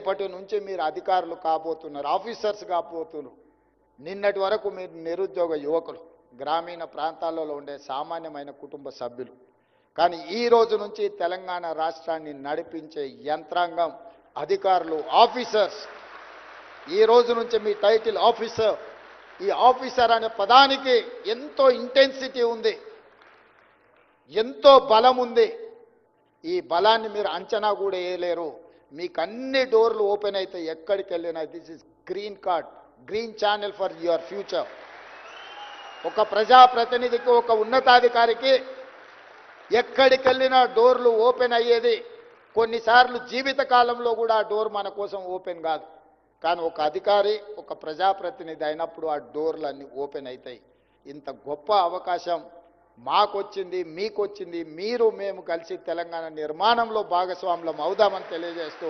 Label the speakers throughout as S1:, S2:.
S1: రేపటి నుంచి మీరు అధికారులు కాబోతున్నారు, ఆఫీసర్స్ కాబోతున్నారు. నిన్నటి వరకు మీరు నిరుద్యోగ యువకులు, గ్రామీణ ప్రాంతాలలో ఉండే సామాన్యమైన కుటుంబ సభ్యులు. కానీ ఈ రోజు నుంచి తెలంగాణ రాష్ట్రాన్ని నడిపించే యంత్రాంగం అధికారులు, ఆఫీసర్స్. ఈ రోజు నుంచి మీ టైటిల్ ఆఫీసర్. ఈ ఆఫీసర్ అనే పదానికి ఎంతో ఇంటెన్సిటీ ఉంది, ఎంతో బలం ఉంది. ఈ బలాన్ని మీరు అంచనా కూడా వేయలేరు. మీకు అన్ని డోర్లు ఓపెన్ అయితే ఎక్కడికి వెళ్ళినా this is green card, green channel for your future. ఒక ప్రజాప్రతినిధికి, ఒక ఉన్నతాధికారికి ఎక్కడికి వెళ్ళినా డోర్లు ఓపెన్ అయ్యేది. కొన్నిసార్లు జీవిత కాలంలో కూడా ఆ డోర్ మన కోసం ఓపెన్ కాదు. కానీ ఒక అధికారి, ఒక ప్రజాప్రతినిధి అయినప్పుడు ఆ డోర్లు అన్నీ ఓపెన్ అవుతాయి. ఇంత గొప్ప అవకాశం మాకొచ్చింది, మీకొచ్చింది. మీరు మేము కలిసి తెలంగాణ నిర్మాణంలో భాగస్వాములం అవుదామని తెలియజేస్తూ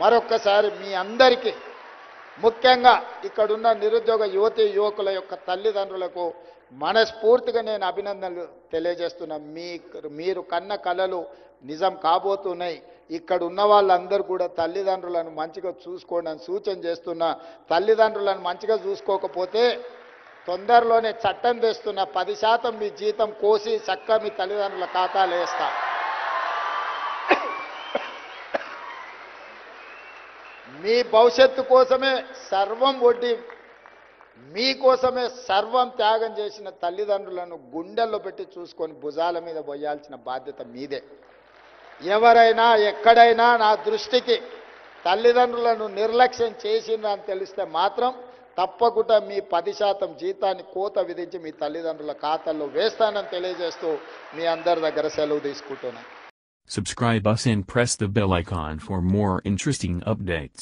S1: మరొక్కసారి మీ అందరికీ, ముఖ్యంగా ఇక్కడున్న నిరుద్యోగ యువతీ యువకుల యొక్క తల్లిదండ్రులకు మనస్ఫూర్తిగా నేను అభినందనలు తెలియజేస్తున్నా. మీరు కన్న కలలు నిజం కాబోతున్నాయి. ఇక్కడ ఉన్న వాళ్ళందరూ కూడా తల్లిదండ్రులను మంచిగా చూసుకోండి అని సూచన చేస్తున్నా. తల్లిదండ్రులను మంచిగా చూసుకోకపోతే తొందరలోనే చట్టం తెస్తున్న 10% మీ జీతం కోసి చక్కగా మీ తల్లిదండ్రుల ఖాతాలు వేస్తా. మీ భవిష్యత్తు కోసమే సర్వం ఒడ్డి, మీకోసమే సర్వం త్యాగం చేసిన తల్లిదండ్రులను గుండెల్లో పెట్టి చూసుకొని భుజాల మీద పోయాల్సిన బాధ్యత మీదే. ఎవరైనా ఎక్కడైనా నా దృష్టికి తల్లిదండ్రులను నిర్లక్ష్యం చేసిందని తెలిస్తే మాత్రం తప్పకుండా మీ 10% జీతాన్ని కోత విధించి మీ తల్లిదండ్రుల ఖాతాల్లో వేస్తానని తెలియజేస్తూ మీ అందరి దగ్గర సెలవు తీసుకుంటున్నాను.
S2: Subscribe us and press the bell icon for more interesting updates.